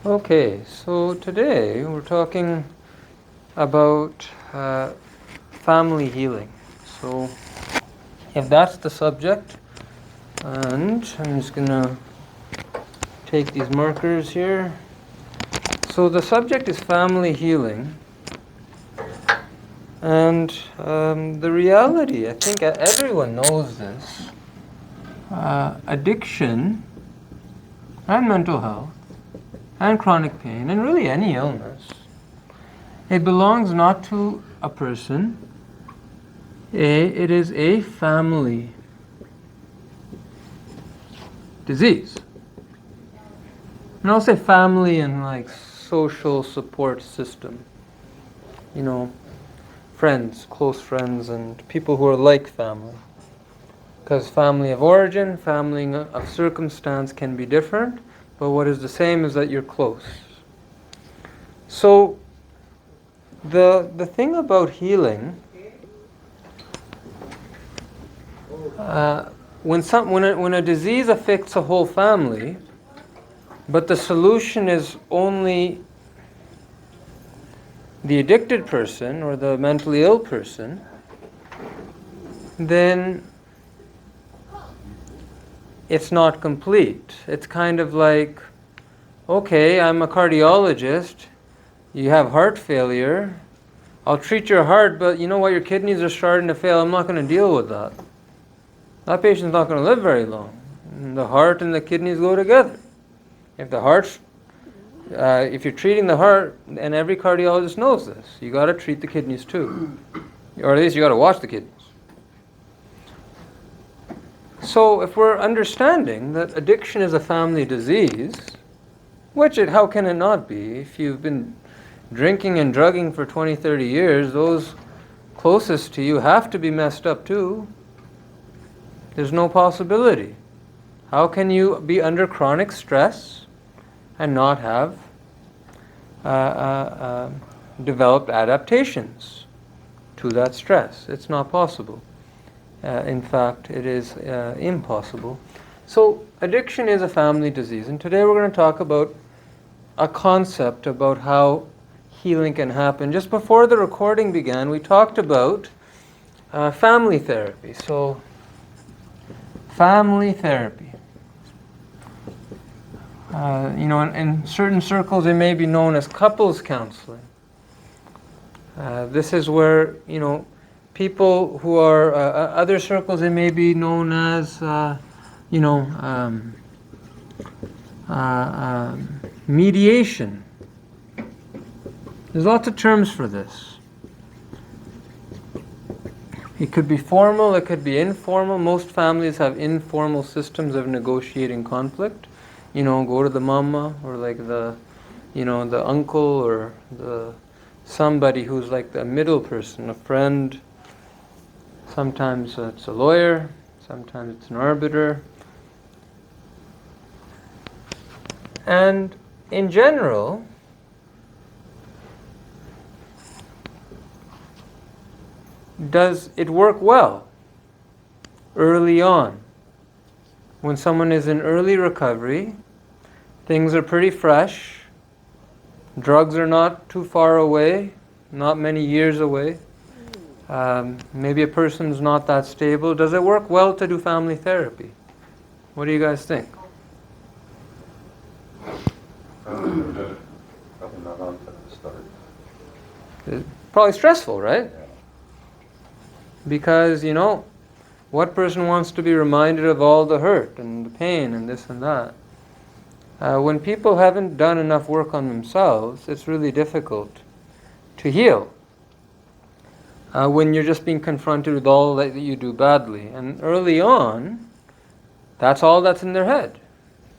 Okay, so today we're talking about family healing. So, if that's the subject, and I'm just gonna take these markers here. So, the subject is family healing, and the reality, I think everyone knows this, addiction and mental health and chronic pain, and really any illness, it belongs not to a person. It is a family disease. And I'll say family and like social support system. You know, friends, close friends, and people who are like family. Because family of origin, family of circumstance can be different, but what is the same is that you're close. So, the thing about healing, when a disease affects a whole family, but the solution is only the addicted person or the mentally ill person, then it's not complete. It's kind of like, okay, I'm a cardiologist, you have heart failure, I'll treat your heart, but you know what, your kidneys are starting to fail, I'm not going to deal with that. That patient's not going to live very long. And the heart and the kidneys go together. If the heart's if you're treating the heart, and every cardiologist knows this, you got to treat the kidneys too, or at least you got to watch the kidneys. So, if we're understanding that addiction is a family disease, how can it not be? If you've been drinking and drugging for 20, 30 years, those closest to you have to be messed up too. There's no possibility. How can you be under chronic stress and not have developed adaptations to that stress? It's not possible. In fact, it is impossible. So, addiction is a family disease, and today we're going to talk about a concept about how healing can happen. Just before the recording began, we talked about family therapy. So, family therapy. In certain circles it may be known as couples counseling. This is where, people who are, other circles it may be known as, mediation. There's lots of terms for this. It could be formal, it could be informal. Most families have informal systems of negotiating conflict. Go to the mama or like the uncle or somebody who's like the middle person, a friend. Sometimes it's a lawyer, sometimes it's an arbiter. And in general, does it work well early on? When someone is in early recovery, things are pretty fresh, drugs are not too far away, not many years away. Maybe a person's not that stable. Does it work well to do family therapy? What do you guys think? It's probably stressful, right? Because, what person wants to be reminded of all the hurt and the pain and this and that? When people haven't done enough work on themselves, it's really difficult to heal. When you're just being confronted with all that you do badly. And early on, that's all that's in their head.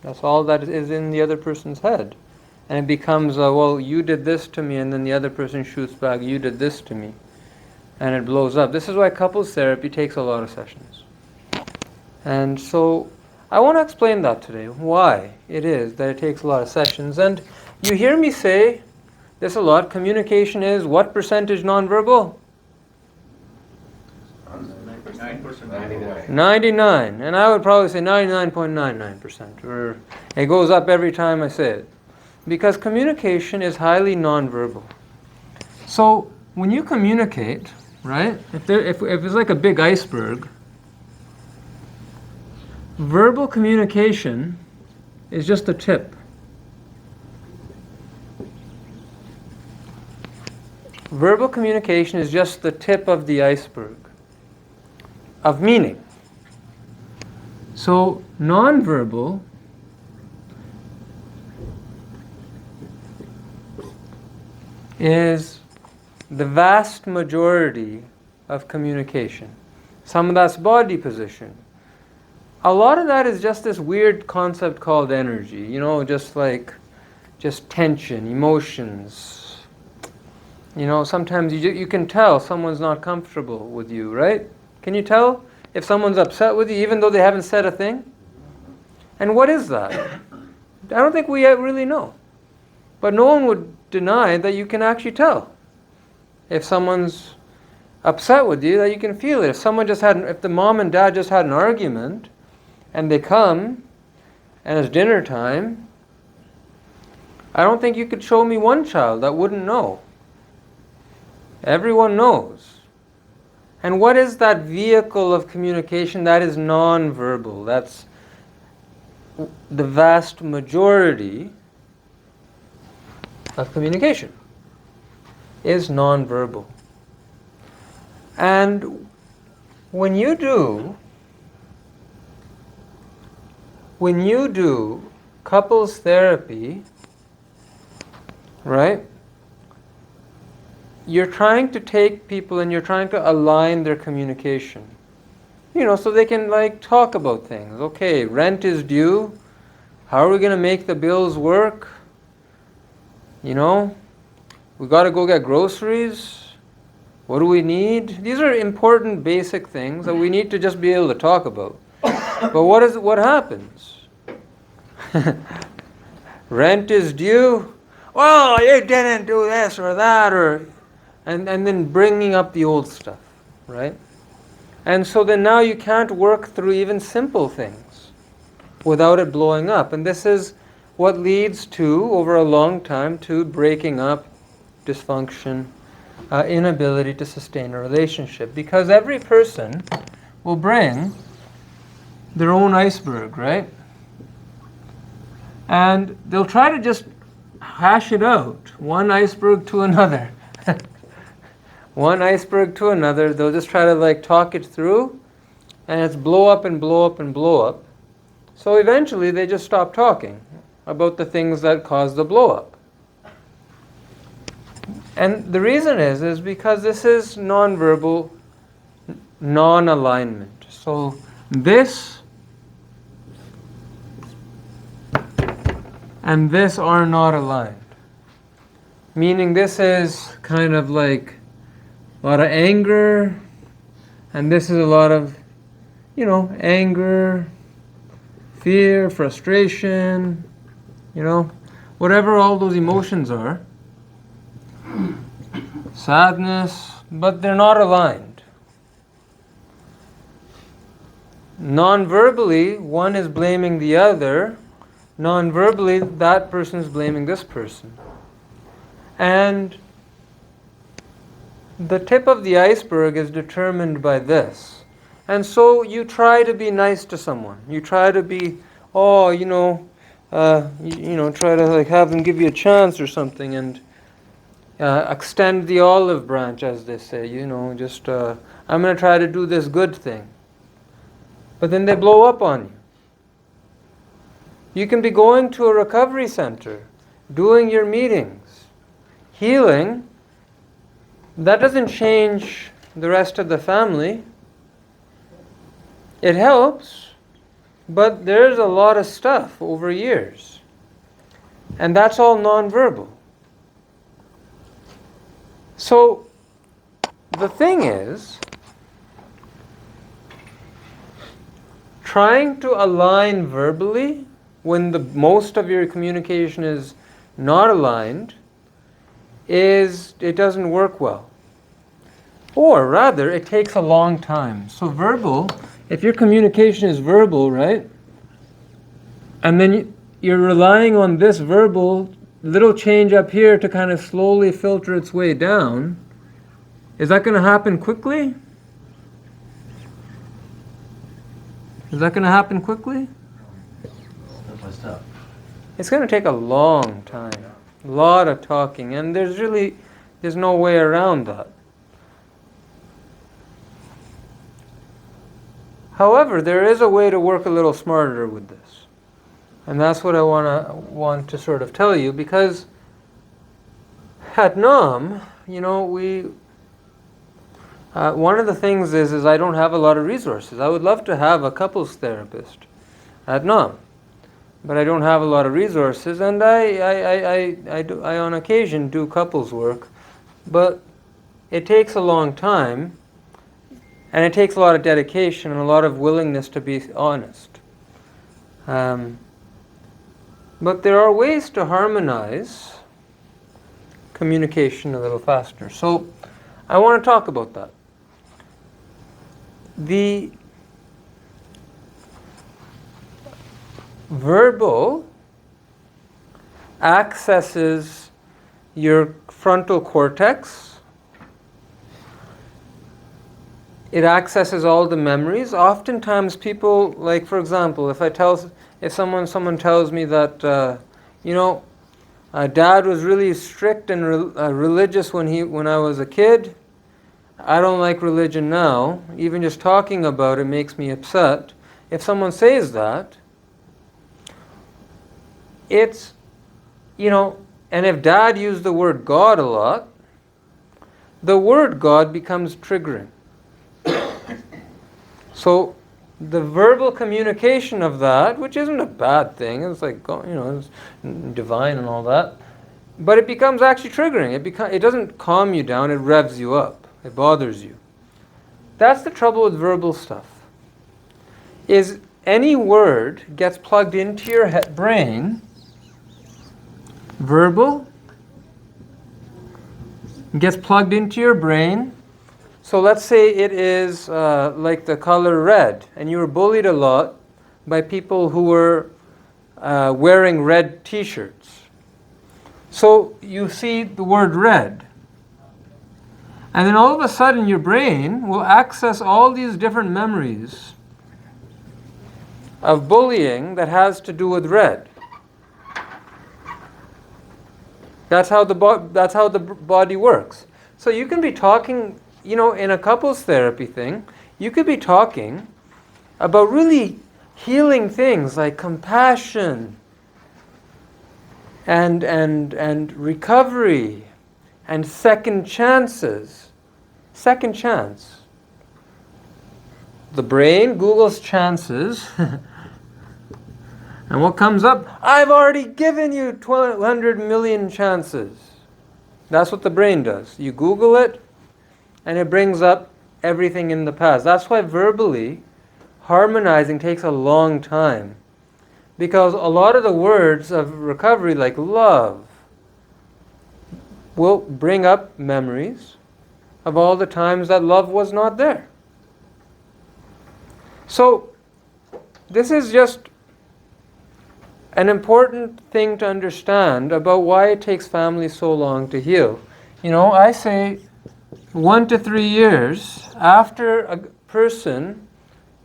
That's all that is in the other person's head. And it becomes, well, you did this to me, and then the other person shoots back, you did this to me. And it blows up. This is why couples therapy takes a lot of sessions. And so I want to explain that today, why it is that it takes a lot of sessions. And you hear me say this a lot, communication is what percentage nonverbal? 99. And I would probably say 99.99%. Or it goes up every time I say it. because communication is highly nonverbal. So when you communicate, right, if it's like a big iceberg, verbal communication is just the tip. Verbal communication is just the tip of the iceberg of meaning. So nonverbal is the vast majority of communication. Some of that's body position. A lot of that is just this weird concept called energy, just tension, emotions. Sometimes you can tell someone's not comfortable with you, right? Can you tell if someone's upset with you even though they haven't said a thing? And what is that? I don't think we really know. But no one would deny that you can actually tell. If someone's upset with you, that you can feel it. If the mom and dad just had an argument, and they come, and it's dinner time, I don't think you could show me one child that wouldn't know. Everyone knows. And what is that vehicle of communication that is non-verbal? That's the vast majority of communication is non-verbal. And when you do couples therapy, right, you're trying to take people and you're trying to align their communication. So they can talk about things. Okay, rent is due. How are we going to make the bills work? We got to go get groceries. What do we need? These are important basic things that we need to just be able to talk about. But what happens? Rent is due. Well, you didn't do this or that, and then bringing up the old stuff, right? And so then now you can't work through even simple things without it blowing up. And this is what leads to, over a long time, to breaking up, dysfunction, inability to sustain a relationship. Because every person will bring their own iceberg, right? And they'll try to just hash it out, one iceberg to another. One iceberg to another. They'll just try to talk it through, and it's blow up and blow up and blow up. So eventually they just stop talking about the things that cause the blow up. And the reason is because this is nonverbal non-alignment. So this and this are not aligned. Meaning this is kind of like a lot of anger, and this is a lot of, anger, fear, frustration, whatever all those emotions are. Sadness, but they're not aligned. Non-verbally, one is blaming the other. Non-verbally, that person is blaming this person. And the tip of the iceberg is determined by this. And so you try to be nice to someone. You try to be, try to have them give you a chance or something, and extend the olive branch, as they say. I'm going to try to do this good thing. But then they blow up on you. You can be going to a recovery center, doing your meetings, healing. That doesn't change the rest of the family. It helps, but there's a lot of stuff over years. And that's all nonverbal. So the thing is, trying to align verbally when the most of your communication is not aligned, it doesn't work well. Or rather, it takes a long time. So verbal, if your communication is verbal, right? And then you're relying on this verbal little change up here to kind of slowly filter its way down, is that going to happen quickly? Is that going to happen quickly? Step by step. It's going to take a long time, a lot of talking, and there's no way around that. However, there is a way to work a little smarter with this. And that's what I want to sort of tell you, because at NOM, one of the things is I don't have a lot of resources. I would love to have a couples therapist at NOM, but I don't have a lot of resources, and I on occasion do couples work, but it takes a long time, and it takes a lot of dedication and a lot of willingness to be honest. But there are ways to harmonize communication a little faster. So I want to talk about that. The verbal accesses your frontal cortex. It accesses all the memories. Oftentimes people, like for example, if someone tells me that, Dad was really strict and religious when I was a kid. I don't like religion now. Even just talking about it makes me upset. If someone says that, it's, and if Dad used the word God a lot, the word God becomes triggering. So the verbal communication of that, which isn't a bad thing, it's like, it's divine and all that, but it becomes actually triggering. It doesn't calm you down, it revs you up. It bothers you. That's the trouble with verbal stuff. Is any word gets plugged into your brain, verbal, gets plugged into your brain. So let's say it is like the color red, and you were bullied a lot by people who were wearing red t-shirts. So you see the word red. And then all of a sudden your brain will access all these different memories of bullying that has to do with red. That's how the body works. So you can be talking, in a couples therapy thing, you could be talking about really healing things like compassion and recovery and second chances. Second chance. The brain Googles chances, and what comes up? I've already given you 100 million chances. That's what the brain does. You Google it, and it brings up everything in the past. That's why verbally harmonizing takes a long time, because a lot of the words of recovery, like love, will bring up memories of all the times that love was not there. So this is just an important thing to understand about why it takes families so long to heal. I say 1 to 3 years after a person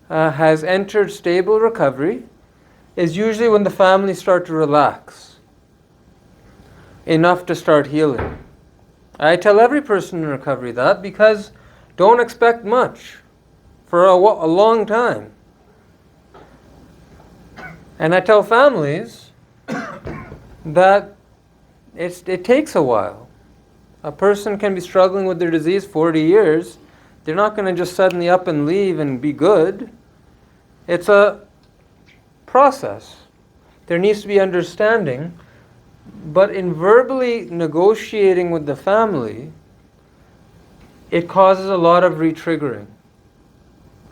has entered stable recovery is usually when the families start to relax enough to start healing. I tell every person in recovery that, because don't expect much for a long time. And I tell families that it takes a while. A person can be struggling with their disease 40 years. They're not going to just suddenly up and leave and be good. It's a process. There needs to be understanding. But in verbally negotiating with the family, it causes a lot of re-triggering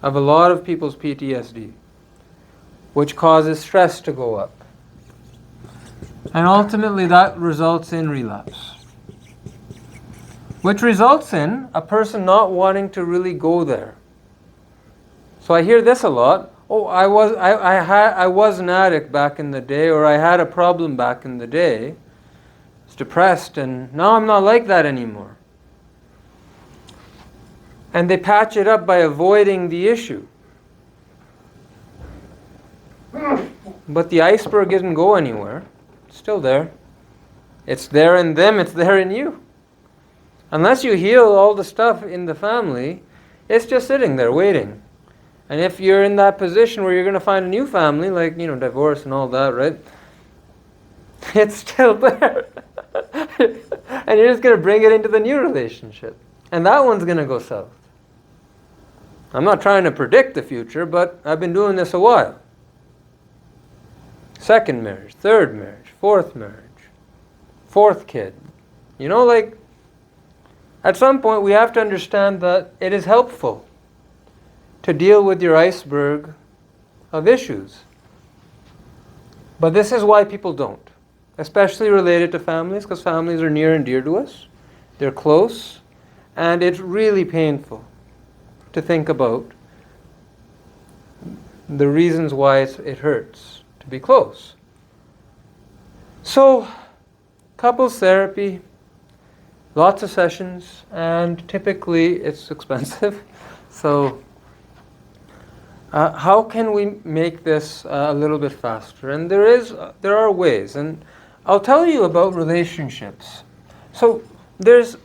of a lot of people's PTSD, which causes stress to go up. And ultimately that results in relapse, which results in a person not wanting to really go there. So I hear this a lot. Oh, I was an addict back in the day, or I had a problem back in the day. is depressed, and now I'm not like that anymore. And they patch it up by avoiding the issue. But the iceberg doesn't go anywhere. It's still there. It's there in them, it's there in you. Unless you heal all the stuff in the family, it's just sitting there waiting. And if you're in that position where you're going to find a new family, like, divorce and all that, right? It's still there. And you're just going to bring it into the new relationship. And that one's going to go south. I'm not trying to predict the future, but I've been doing this a while. Second marriage, third marriage, fourth marriage, fourth kid. At some point we have to understand that it is helpful to deal with your iceberg of issues. But this is why people don't, especially related to families, because families are near and dear to us. They're close, and it's really painful to think about the reasons why it hurts to be close. So, couples therapy, lots of sessions, and typically it's expensive. So, how can we make this a little bit faster? And there are ways, and I'll tell you about relationships. So, there's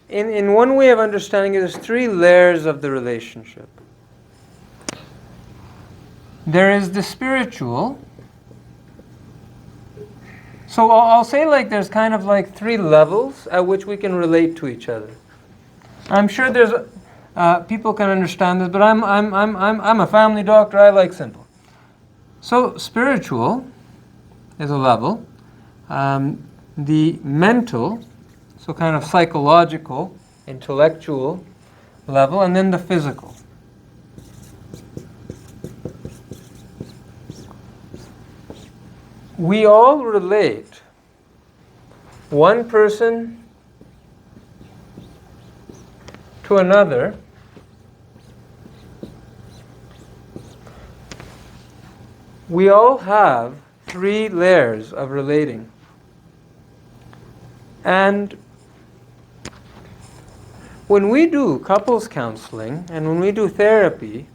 in one way of understanding it, there's 3 layers of the relationship. There is the spiritual. So I'll say there's kind of 3 levels at which we can relate to each other. I'm sure there's people can understand this, but I'm a family doctor. I like simple. So spiritual is a level. The mental, so kind of psychological, intellectual level, and then the physical. We all relate one person to another we all have 3 layers of relating. And when we do couples counseling and when we do therapy,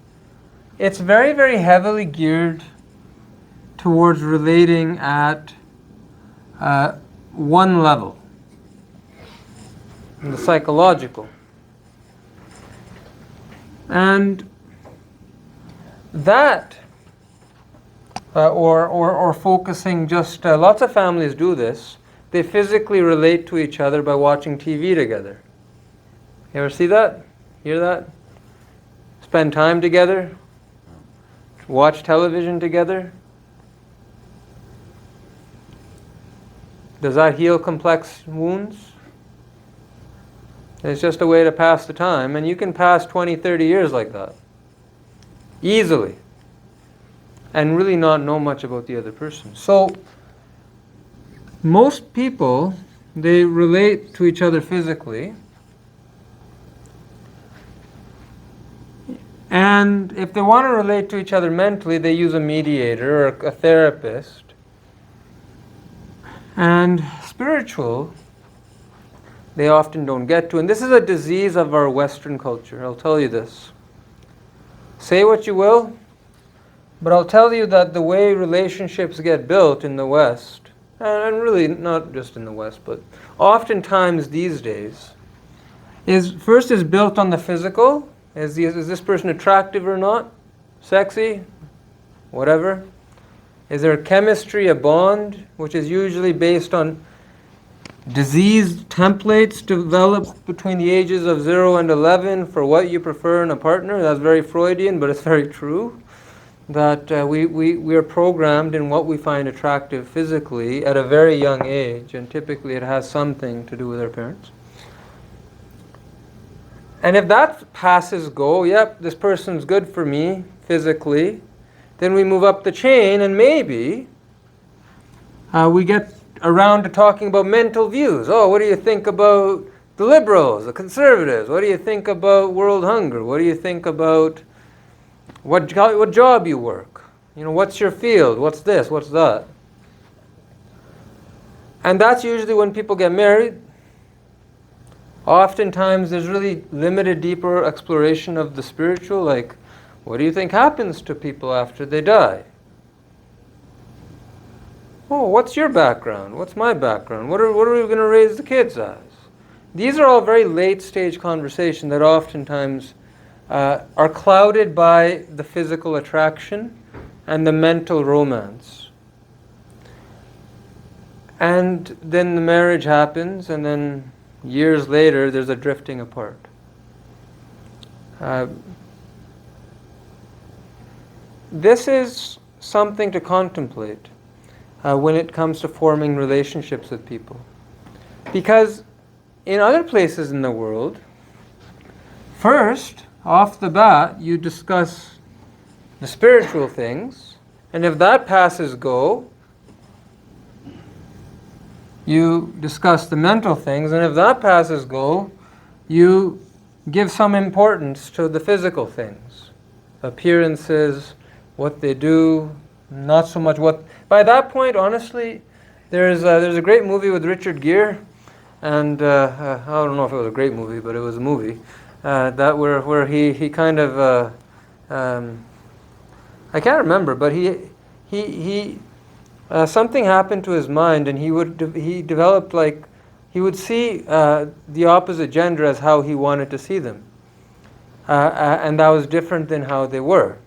it's very, very heavily geared towards relating at one level, the psychological. And that, or focusing just, lots of families do this, they physically relate to each other by watching TV together. You ever see that? Hear that? Spend time together? Watch television together? Does that heal complex wounds? It's just a way to pass the time, and you can pass 20, 30 years like that. Easily. And really not know much about the other person. So, most people, they relate to each other physically. And if they want to relate to each other mentally, they use a mediator or a therapist. And spiritual, they often don't get to. And this is a disease of our Western culture. I'll tell you this. Say what you will, but I'll tell you that the way relationships get built in the West, and really not just in the West, but oftentimes these days, is built on the physical. Is this person attractive or not? Sexy? Whatever. Is there a chemistry, a bond, which is usually based on disease templates developed between the ages of 0 and 11 for what you prefer in a partner? That's very Freudian, but it's very true. That we are programmed in what we find attractive physically at a very young age, and typically it has something to do with our parents. And if that passes go, yep, this person's good for me physically, then we move up the chain, and maybe we get around to talking about mental views. Oh, what do you think about the liberals, the conservatives? What do you think about world hunger? What do you think about what job you work? What's your field? What's this? What's that? And that's usually when people get married. Oftentimes there's really limited, deeper exploration of the spiritual, like, what do you think happens to people after they die? Oh, what's your background? What's my background? What are we going to raise the kids as? These are all very late stage conversations that oftentimes are clouded by the physical attraction and the mental romance. And then the marriage happens, and then years later there's a drifting apart. This is something to contemplate when it comes to forming relationships with people. Because in other places in the world, first, off the bat, you discuss the spiritual things, and if that passes go, you discuss the mental things, and if that passes go, you give some importance to the physical things. Appearances, what they do, not so much what... By that point, honestly, there's a great movie with Richard Gere, and I don't know if it was a great movie, but it was a movie, that where he kind of... I can't remember, but he something happened to his mind, and he developed, like, he would see the opposite gender as how he wanted to see them, and that was different than how they were.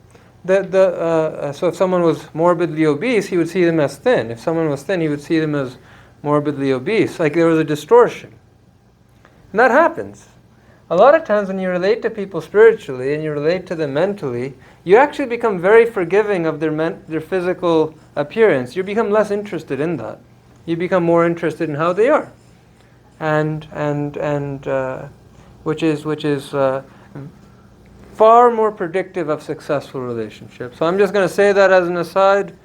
So if someone was morbidly obese, he would see them as thin. If someone was thin, he would see them as morbidly obese. Like there was a distortion, and that happens. A lot of times when you relate to people spiritually and you relate to them mentally, you actually become very forgiving of their physical appearance. You become less interested in that. You become more interested in how they are, and which is far more predictive of successful relationships. So I'm just going to say that as an aside.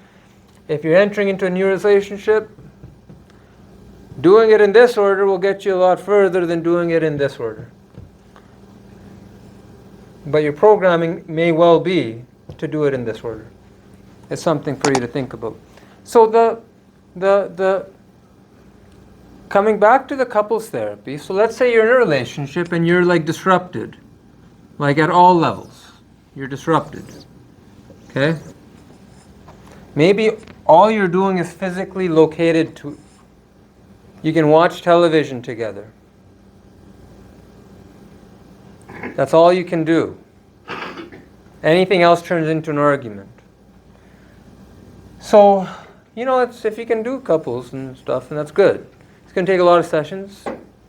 If you're entering into a new relationship, doing it in this order will get you a lot further than doing it in this order. But your programming may well be to do it in this order. It's something for you to think about. So the coming back to the couples therapy, so let's say you're in a relationship and you're like disrupted, like at all levels. You're disrupted. Okay? Maybe all you're doing is physically located to... You can watch television together. That's all you can do. Anything else turns into an argument. So, it's, if you can do couples and stuff, and that's good. It's going to take a lot of sessions.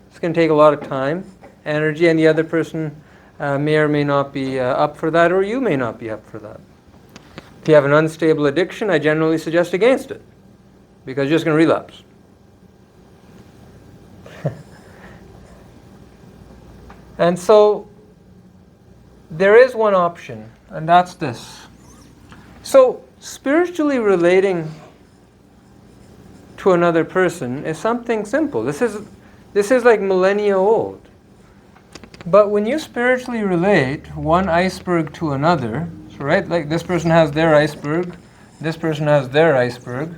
It's going to take a lot of time, energy, and the other person may or may not be up for that, or you may not be up for that. If you have an unstable addiction, I generally suggest against it, because you're just going to relapse. And so, there is one option, and that's this. So, spiritually relating to another person is something simple. This is like millennia old. But when you spiritually relate one iceberg to another, so right, like this person has their iceberg, this person has their iceberg.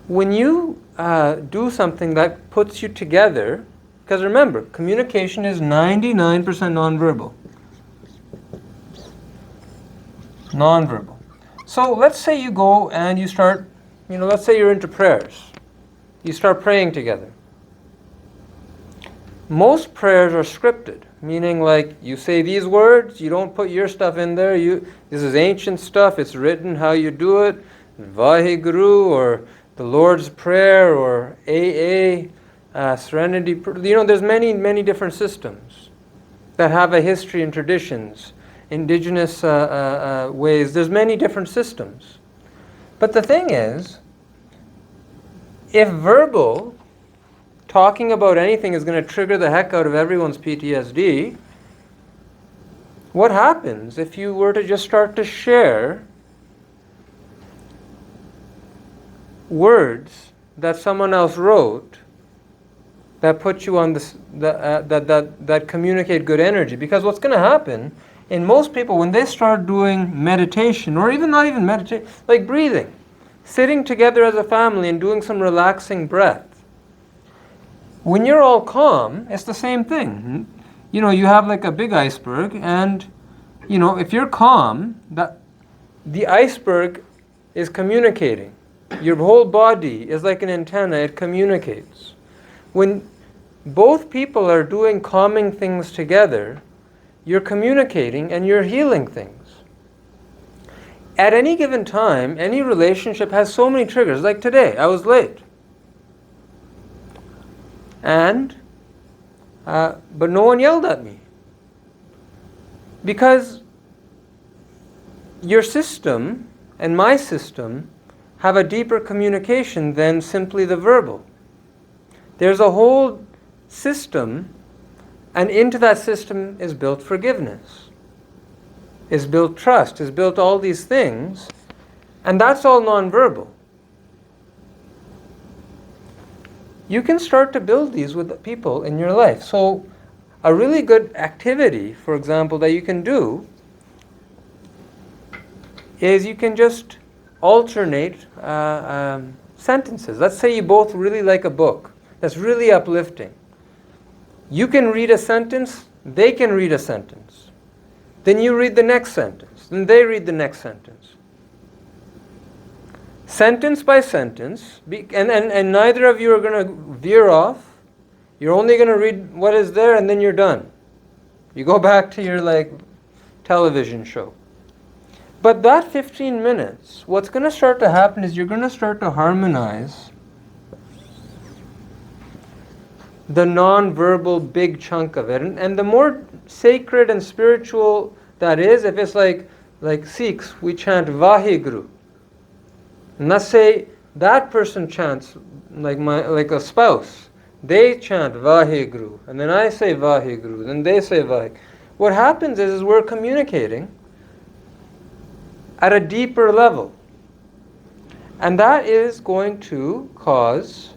When you do something that puts you together, because remember, communication is 99% nonverbal. Nonverbal. So let's say you go and you start, let's say you're into prayers. You start praying together. Most prayers are scripted, meaning like you say these words, you don't put your stuff in there. This is ancient stuff, it's written how you do it. Vaheguru or the Lord's Prayer or AA. Serenity, there's many different systems that have a history and traditions, indigenous ways. There's many different systems. But the thing is, if verbal, talking about anything is going to trigger the heck out of everyone's PTSD, what happens if you were to just start to share words that someone else wrote that put you on this, that communicate good energy? Because what's going to happen in most people, when they start doing meditation, or even not even meditation, like breathing, sitting together as a family and doing some relaxing breath, when you're all calm, it's the same thing. You know, you have like a big iceberg, and, you know, if you're calm, the iceberg is communicating. Your whole body is like an antenna, it communicates. When both people are doing calming things together, you're communicating and you're healing things. At any given time, any relationship has so many triggers. Like today, I was late. But no one yelled at me. Because your system and my system have a deeper communication than simply the verbal. There's a whole system, and into that system is built forgiveness, is built trust, is built all these things, and that's all nonverbal. You can start to build these with people in your life. So a really good activity, for example, that you can do is you can just alternate sentences. Let's say you both really like a book that's really uplifting. You can read a sentence, they can read a sentence. Then you read the next sentence, then they read the next sentence. Sentence by sentence, and neither of you are going to veer off. You're only going to read what is there, and then you're done. You go back to your television show. But that 15 minutes, what's going to start to happen is you're going to start to harmonize the non-verbal big chunk of it. And the more sacred and spiritual that is, if it's like Sikhs, we chant Vaheguru. And let's say that person chants like a spouse. They chant Vaheguru, and then I say Vaheguru, then they say Vaheguru. What happens is we're communicating at a deeper level. And that is going to cause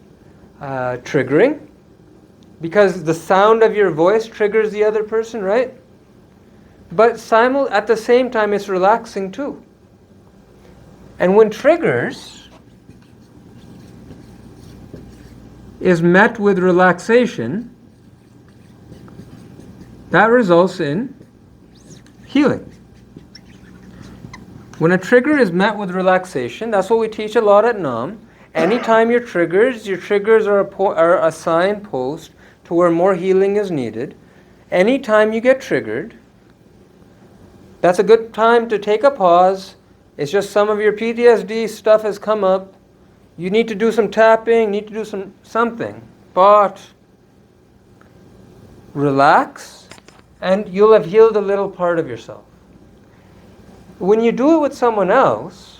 triggering, because the sound of your voice triggers the other person, right? But at the same time, it's relaxing too. And when triggers is met with relaxation, that results in healing. When a trigger is met with relaxation, that's what we teach a lot at Nam. Anytime your triggers are a signpost to where more healing is needed. Anytime you get triggered, that's a good time to take a pause. It's just some of your PTSD stuff has come up. You need to do some tapping, need to do something. But relax, and you'll have healed a little part of yourself. When you do it with someone else,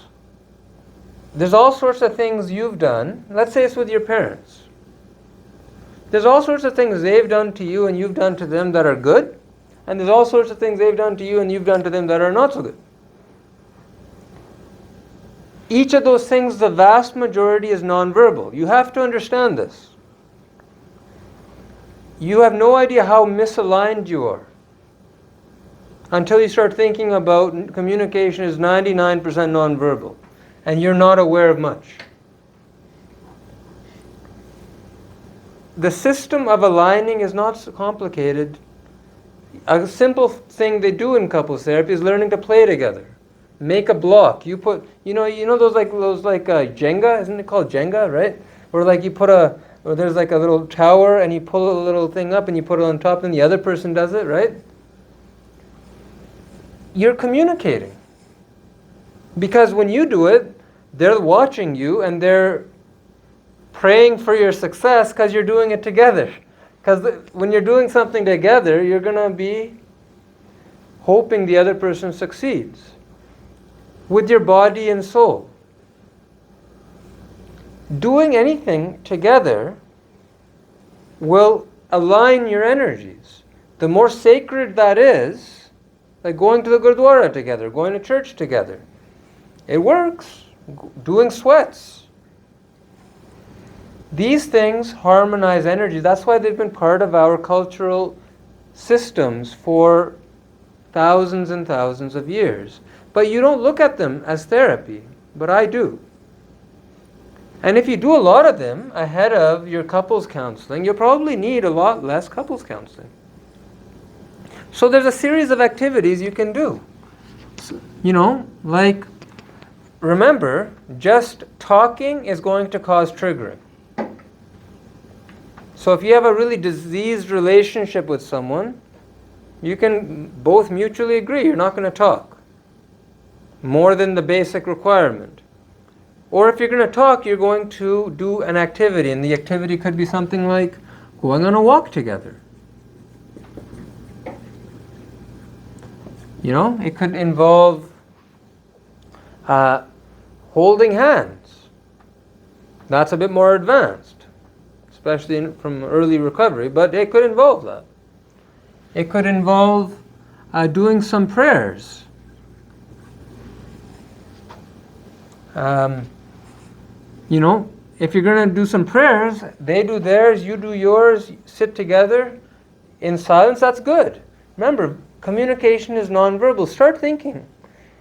there's all sorts of things you've done. Let's say it's with your parents. There's all sorts of things they've done to you and you've done to them that are good. And there's all sorts of things they've done to you and you've done to them that are not so good. Each of those things, the vast majority is nonverbal. You have to understand this. You have no idea how misaligned you are until you start thinking about communication is 99% nonverbal and you're not aware of much. The system of aligning is not so complicated. A simple thing they do in couples therapy is learning to play together. Make a block. You put, you know those Jenga, isn't it called Jenga, right? Where there's like a little tower and you pull a little thing up and you put it on top and the other person does it, right? You're communicating. Because when you do it, they're watching you and they're praying for your success because you're doing it together. Because when you're doing something together, you're going to be hoping the other person succeeds with your body and soul. Doing anything together will align your energies. The more sacred that is, like going to the Gurdwara together, going to church together, it works. Doing sweats. These things harmonize energy. That's why they've been part of our cultural systems for thousands and thousands of years. But you don't look at them as therapy, but I do. And if you do a lot of them ahead of your couples counseling, you'll probably need a lot less couples counseling. So there's a series of activities you can do. Like, remember, just talking is going to cause triggering. So if you have a really diseased relationship with someone, you can both mutually agree you're not going to talk more than the basic requirement. Or if you're going to talk, you're going to do an activity, and the activity could be something like going on a walk together. It could involve holding hands. That's a bit more advanced, especially from early recovery, but it could involve that. It could involve doing some prayers. If you're going to do some prayers, they do theirs, you do yours, sit together in silence, that's good. Remember, communication is nonverbal. Start thinking.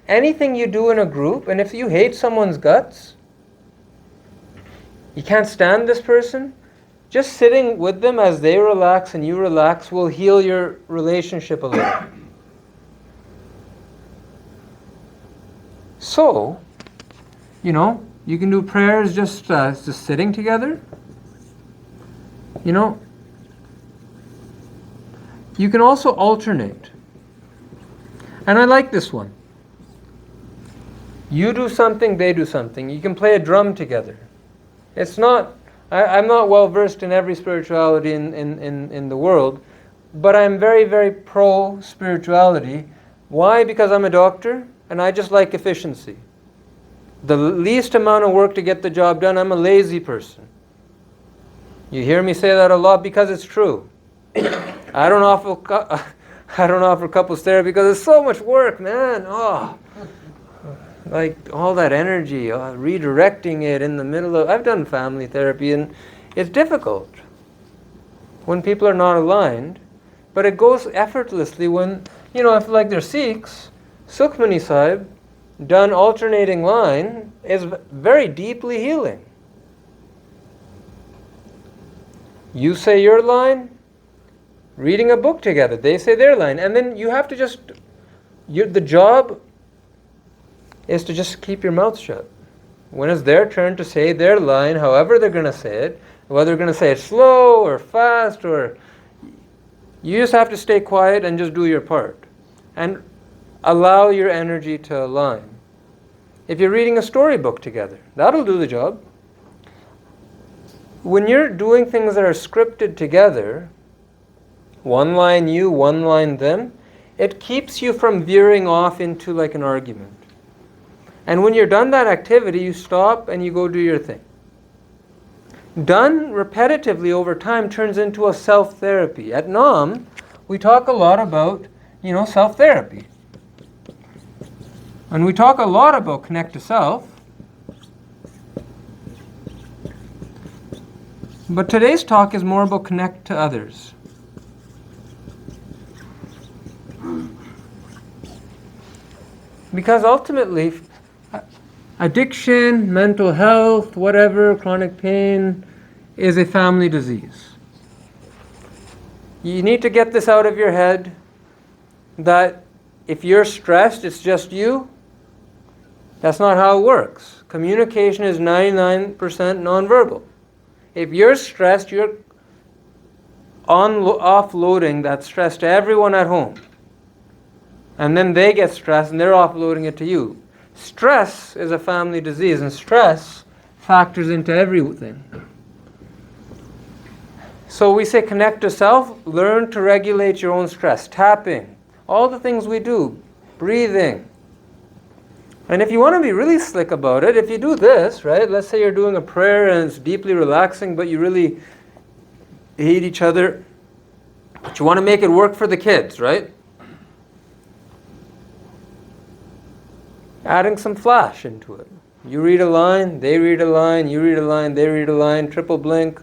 Anything you do in a group, and if you hate someone's guts, you can't stand this person, just sitting with them as they relax and you relax will heal your relationship a little. So, you can do prayers just sitting together. You can also alternate. And I like this one. You do something, they do something. You can play a drum together. It's not, I'm not well versed in every spirituality in the world, but I'm very, very pro-spirituality. Why? Because I'm a doctor, and I just like efficiency. The least amount of work to get the job done. I'm a lazy person. You hear me say that a lot because it's true. I don't offer couples therapy because it's so much work, man. Like all that energy, redirecting it in the middle of... I've done family therapy, and it's difficult when people are not aligned, but it goes effortlessly when, if like they're Sikhs, Sukhmani Sahib, done alternating line is very deeply healing. You say your line, reading a book together, they say their line, and then you have to the job is to just keep your mouth shut. When it's their turn to say their line, however they're going to say it, whether they're going to say it slow or fast, or you just have to stay quiet and just do your part and allow your energy to align. If you're reading a storybook together, that'll do the job. When you're doing things that are scripted together, one line you, one line them, it keeps you from veering off into like an argument. And when you're done that activity, you stop and you go do your thing. Done repetitively over time turns into a self-therapy. At NAM, we talk a lot about, self-therapy. And we talk a lot about connect to self. But today's talk is more about connect to others. Because ultimately, addiction, mental health, whatever, chronic pain, is a family disease. You need to get this out of your head that if you're stressed, it's just you. That's not how it works. Communication is 99% nonverbal. If you're stressed, you're offloading that stress to everyone at home. And then they get stressed and they're offloading it to you. Stress is a family disease, and stress factors into everything. So we say connect to self, learn to regulate your own stress, tapping, all the things we do, breathing. And if you want to be really slick about it, if you do this, right, let's say you're doing a prayer and it's deeply relaxing, but you really hate each other, but you want to make it work for the kids, right? Adding some flash into it. You read a line, they read a line, you read a line, they read a line, triple blink.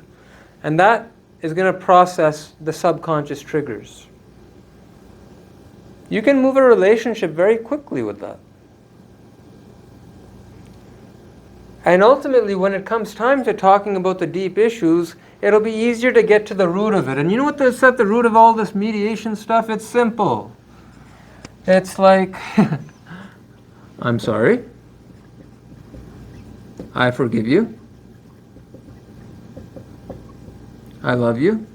And that is going to process the subconscious triggers. You can move a relationship very quickly with that. And ultimately, when it comes time to talking about the deep issues, it'll be easier to get to the root of it. And you know what's at the root of all this mediation stuff? It's simple. It's like, I'm sorry. I forgive you. I love you.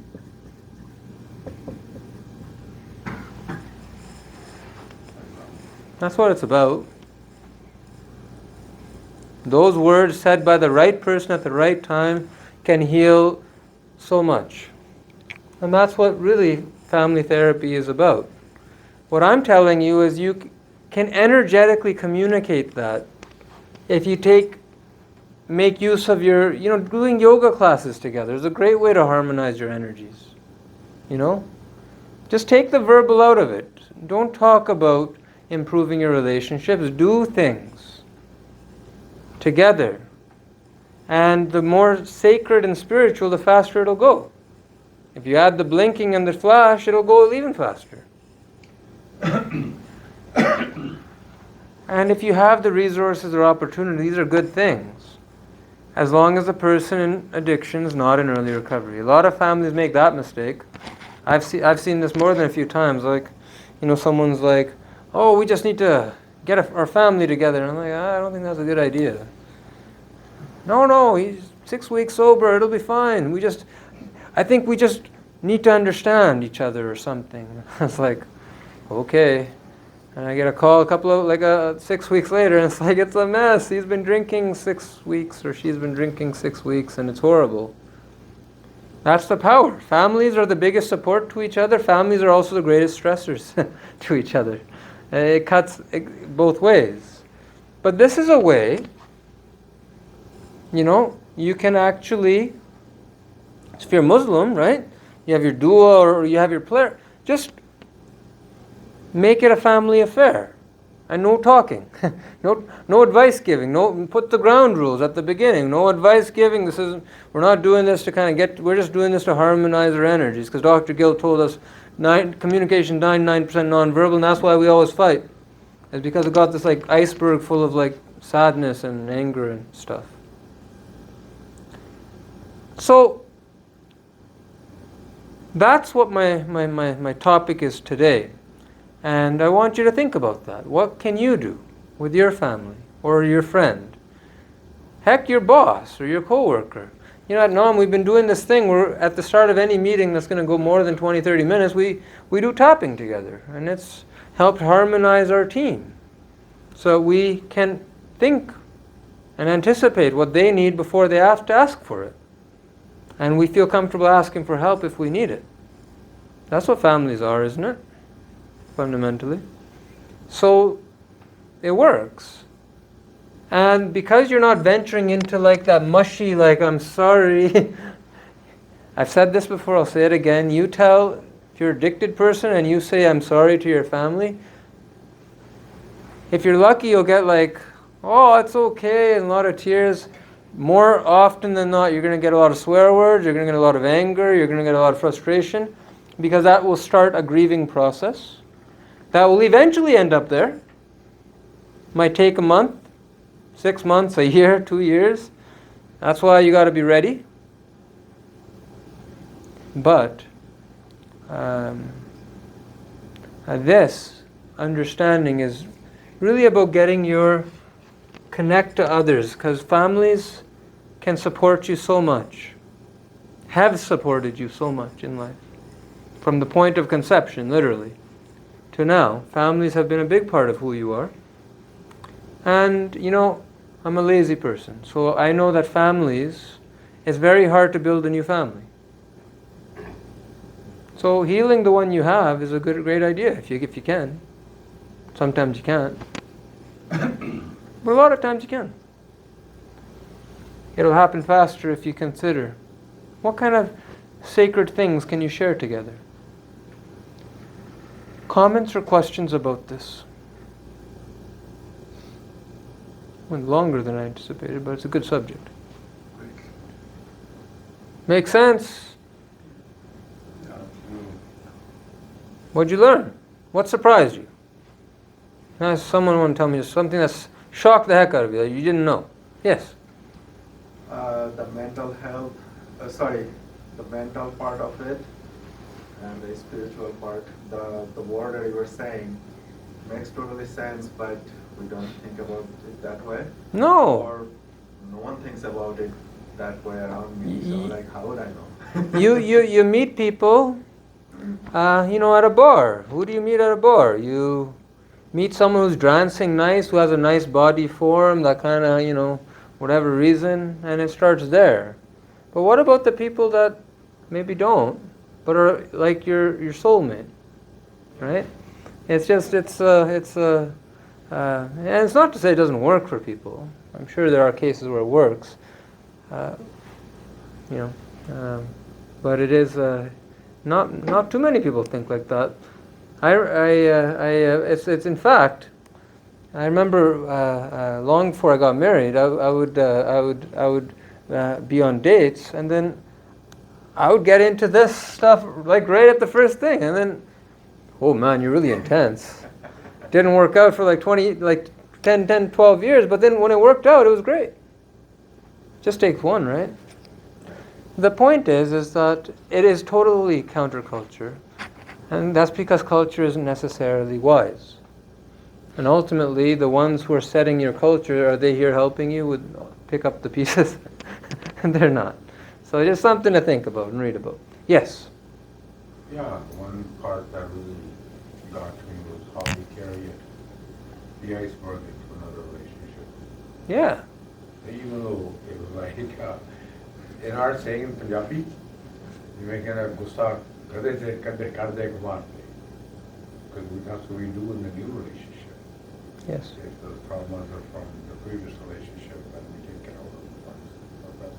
That's what it's about. Those words said by the right person at the right time can heal so much. And that's what really family therapy is about. What I'm telling you is you can energetically communicate that if you make use of your, doing yoga classes together is a great way to harmonize your energies. Just take the verbal out of it. Don't talk about improving your relationships. Do things together. And the more sacred and spiritual, the faster it'll go. If you add the blinking and the flash, it'll go even faster. And if you have the resources or opportunity, these are good things. As long as the person in addiction is not in early recovery. A lot of families make that mistake. I've seen this more than a few times. Like, someone's like, oh, we just need to get our family together. And I'm like, I don't think that's a good idea. No, he's 6 weeks sober. It'll be fine. I think we just need to understand each other or something. It's like, okay. And I get a call 6 weeks later, and it's like, it's a mess. He's been drinking 6 weeks, or she's been drinking 6 weeks, and it's horrible. That's the power. Families are the biggest support to each other. Families are also the greatest stressors to each other. It cuts both ways. But this is a way, you can actually, if you're Muslim, right? You have your dua or you have your prayer. Just make it a family affair. And no talking. No advice giving. Put the ground rules at the beginning. No advice giving. We're not doing this to we're just doing this to harmonize our energies. Because Dr. Gill told us communication 99% nonverbal, and that's why we always fight. It's because it got this iceberg full of sadness and anger and stuff. So that's what my topic is today. And I want you to think about that. What can you do with your family or your friend? Heck, your boss or your coworker. At NOM, we've been doing this thing where at the start of any meeting that's going to go more than 20, 30 minutes, we do tapping together. And it's helped harmonize our team. So we can think and anticipate what they need before they have to ask for it. And we feel comfortable asking for help if we need it. That's what families are, isn't it? Fundamentally. So it works. And because you're not venturing into that mushy, I'm sorry. I've said this before, I'll say it again. You tell, if you're an addicted person and you say I'm sorry to your family, if you're lucky you'll get oh, it's okay, and a lot of tears. More often than not, you're going to get a lot of swear words, you're going to get a lot of anger, you're going to get a lot of frustration, because that will start a grieving process. That will eventually end up there. Might take a month, 6 months, a year, 2 years. That's why you got to be ready. But this understanding is really about getting your connect to others, because families can support you so much, have supported you so much in life. From the point of conception, literally, to now, families have been a big part of who you are. And, I'm a lazy person, so I know that it's very hard to build a new family. So healing the one you have is a great idea, if you can. Sometimes you can't. But a lot of times you can. It'll happen faster if you consider what kind of sacred things can you share together. Comments or questions about this? Went longer than I anticipated, but it's a good subject. Makes sense? What'd you learn? What surprised you? Now, someone want to tell me something that's shocked the heck out of you that you didn't know. Yes. The mental health, the mental part of it and the spiritual part. The word that you were saying makes totally sense, but we don't think about it that way. No. Or no one thinks about it that way around me. So like, how would I know? You meet people, at a bar. Who do you meet at a bar? You meet someone who's dancing nice, who has a nice body form, that kind of, whatever reason, and it starts there. But what about the people that maybe don't, but are like your soulmate, right? It's just, and it's not to say it doesn't work for people. I'm sure there are cases where it works, but it is not too many people think like that. It's in fact, I remember long before I got married, I would be on dates, and then I would get into this stuff like right at the first thing, and then, oh man, you're really intense. Didn't work out for like 10, 12 years, but then when it worked out, it was great. Just takes one, right? The point is that it is totally counterculture, and that's because culture isn't necessarily wise. And ultimately, the ones who are setting your culture, are they here helping you with pick up the pieces? And they're not. So it's just something to think about and read about. Yes? Yeah, one part that really got to me was how we carry it, the iceberg into another relationship. Yeah. Even though it was like, in our saying in Punjabi, you make it a gusta, because that's what we do in the new relationship. Yes. If those traumas are from the previous relationship, then we can get over them.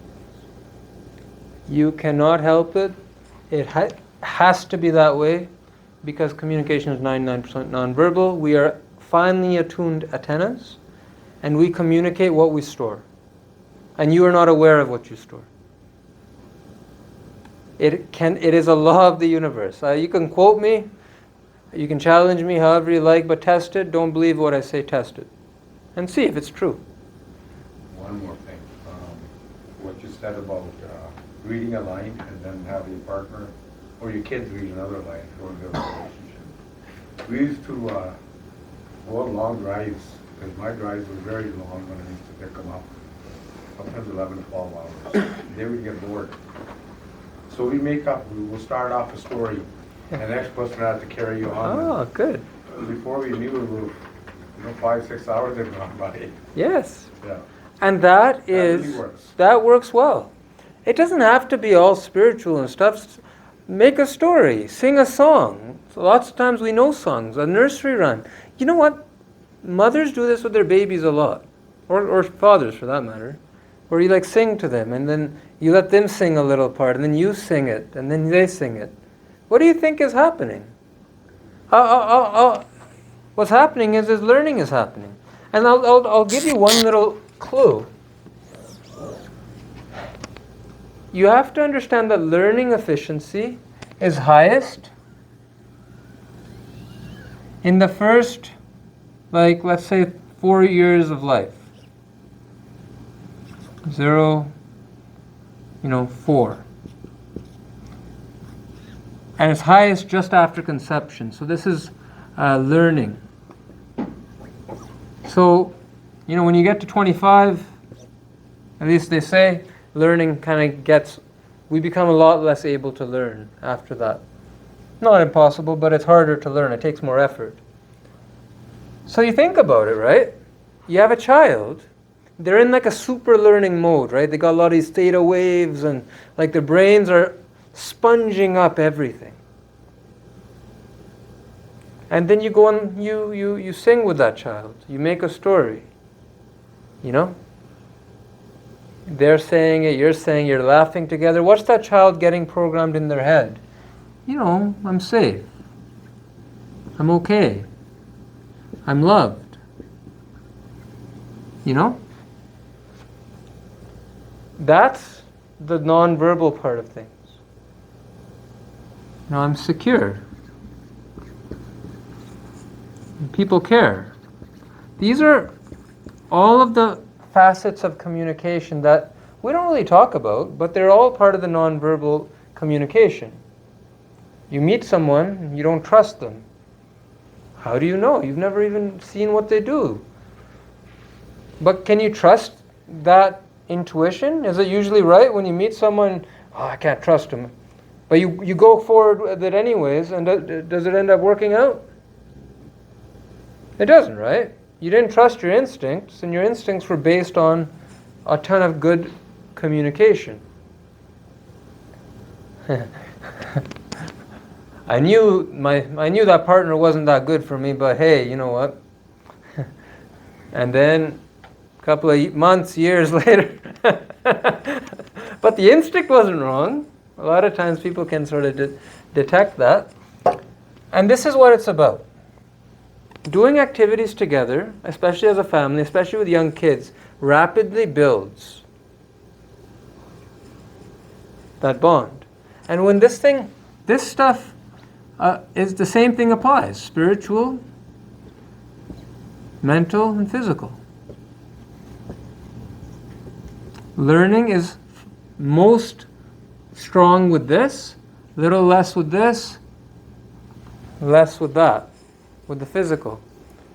You cannot help it. It has to be that way because communication is 99% nonverbal. We are finely attuned antennas, and we communicate what we store. And you are not aware of what you store. It is a law of the universe. You can quote me, you can challenge me however you like, but test it. Don't believe what I say, test it. And see if it's true. One more thing. What you said about reading a line and then having your partner or your kids read another line for their relationship. We used to go on long drives, because my drives were very long when I used to pick them up, sometimes 11, 12 hours. They would get bored. So we will start off a story, and the next person had to carry you on. Oh, good. Before we knew it, we were 5, 6 hours had gone by. Yes. Yeah. And really works. that works well. It doesn't have to be all spiritual and stuff. Make a story, sing a song. So lots of times we know songs, a nursery rhyme. You know what? Mothers do this with their babies a lot, or fathers for that matter, where you sing to them, and then you let them sing a little part, and then you sing it, and then they sing it. What do you think is happening? What's happening is learning is happening. And I'll give you one little clue. You have to understand that learning efficiency is highest in the first, let's say, 4 years of life. 0, 4. And it's highest just after conception. So this is learning. So, when you get to 25, at least they say, learning we become a lot less able to learn after that. Not impossible, but it's harder to learn. It takes more effort. So you think about it, right? You have a child, they're in a super learning mode, right? They got a lot of these theta waves, and their brains are sponging up everything. And then you go and you sing with that child. You make a story. They're saying it, you're saying, you're laughing together. What's that child getting programmed in their head? I'm safe. I'm okay. I'm loved. That's the nonverbal part of things. I'm secure. people care. These are all of the facets of communication that we don't really talk about, but they're all part of the nonverbal communication. You meet someone, you don't trust them. How do you know? You've never even seen what they do. But can you trust that intuition? Is it usually right when you meet someone, oh, I can't trust him. But you go forward with it anyways, and does it end up working out? It doesn't, right? You didn't trust your instincts, and your instincts were based on a ton of good communication. I knew that partner wasn't that good for me, but hey, you know what? And then a couple of months, years later, but the instinct wasn't wrong. A lot of times people can sort of detect that. And this is what it's about. Doing activities together, especially as a family, especially with young kids, rapidly builds that bond. And when this stuff is the same thing applies, spiritual, mental, and physical. Learning is most strong with this, little less with this, less with that, with the physical.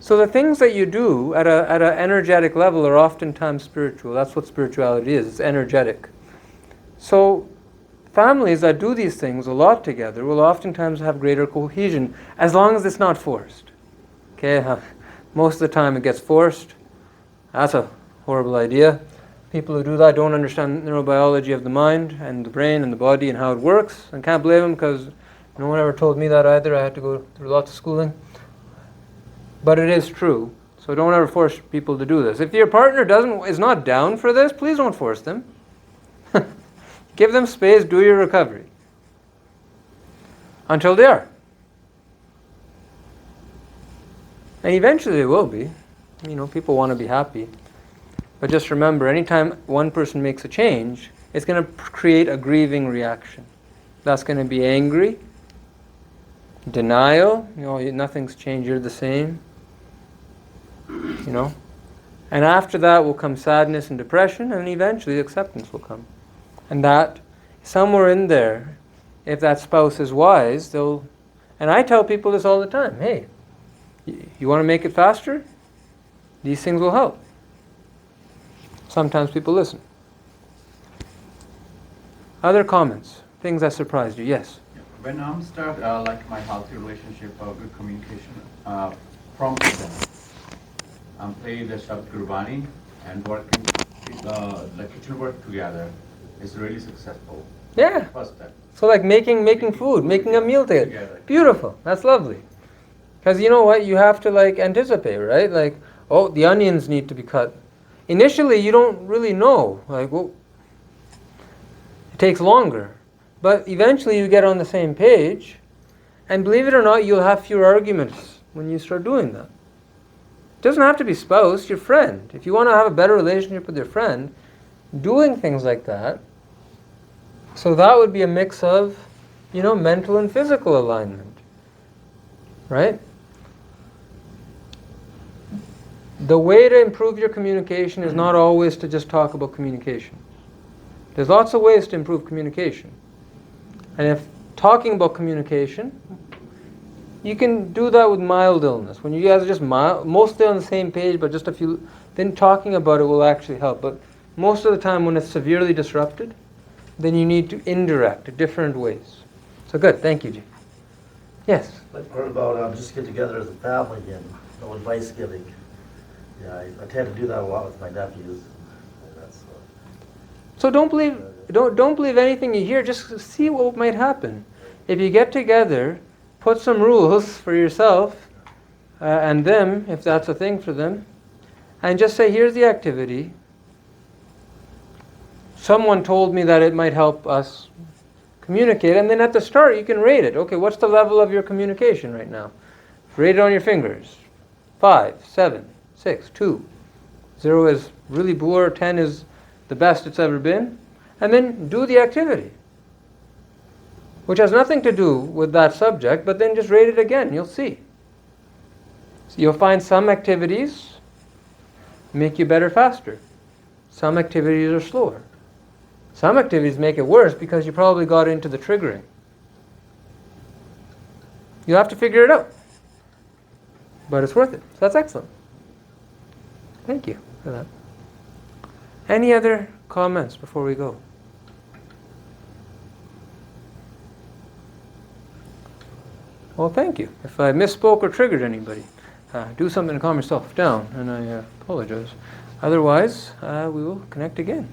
So the things that you do at an energetic level are oftentimes spiritual. That's what spirituality is. It's energetic. So families that do these things a lot together will oftentimes have greater cohesion, as long as it's not forced. Okay, most of the time it gets forced. That's a horrible idea. People who do that don't understand neurobiology of the mind and the brain and the body and how it works. And can't blame them, because no one ever told me that either. I had to go through lots of schooling. But it is true. So don't ever force people to do this. If your partner is not down for this, please don't force them. Give them space, do your recovery. Until they are. And eventually they will be. You know, people want to be happy. But just remember, anytime one person makes a change, it's going to create a grieving reaction. That's going to be angry, denial, you know, nothing's changed, you're the same. You know? And after that will come sadness and depression, and eventually acceptance will come. And that, somewhere in there, if that spouse is wise, they'll... And I tell people this all the time. Hey, you want to make it faster? These things will help. Sometimes people listen. Other comments? Things that surprised you? Yes? When I'm start like my healthy relationship or good communication from them, I'm playing the Shabd Gurbani and working the kitchen work together is really successful. Yeah. First step. So like making food, making a meal together. Beautiful. That's lovely. Because you know what? You have to like anticipate, right? Like, oh, the onions need to be cut. Initially, you don't really know. Like, well, it takes longer. But eventually you get on the same page. And believe it or not, you'll have fewer arguments when you start doing that. It doesn't have to be spouse, your friend. If you want to have a better relationship with your friend, doing things like that. So that would be a mix of, you know, mental and physical alignment. Right? The way to improve your communication is not always to just talk about communication. There's lots of ways to improve communication. And if talking about communication, you can do that with mild illness. When you guys are just mostly on the same page, but just a few, then talking about it will actually help. But most of the time when it's severely disrupted, then you need to indirect different ways. So good, thank you, Jim. Yes? I've heard about just get together as a family and no advice giving. Yeah, I tend to do that a lot with my nephews. And that's, So don't believe anything you hear. Just see what might happen. If you get together, put some rules for yourself and them, if that's a thing for them, and just say, here's the activity. Someone told me that it might help us communicate, and then at the start you can rate it. Okay, what's the level of your communication right now? Rate it on your fingers. 5, 7, 6, 2. 0 is really poor, 10 is the best it's ever been. And then do the activity, which has nothing to do with that subject, but then just rate it again, you'll see. So you'll find some activities make you better faster. Some activities are slower. Some activities make it worse because you probably got into the triggering. You'll have to figure it out. But it's worth it. So that's excellent. Thank you for that. Any other comments before we go? Well, thank you. If I misspoke or triggered anybody, do something to calm yourself down, and I apologize. Otherwise, we will connect again.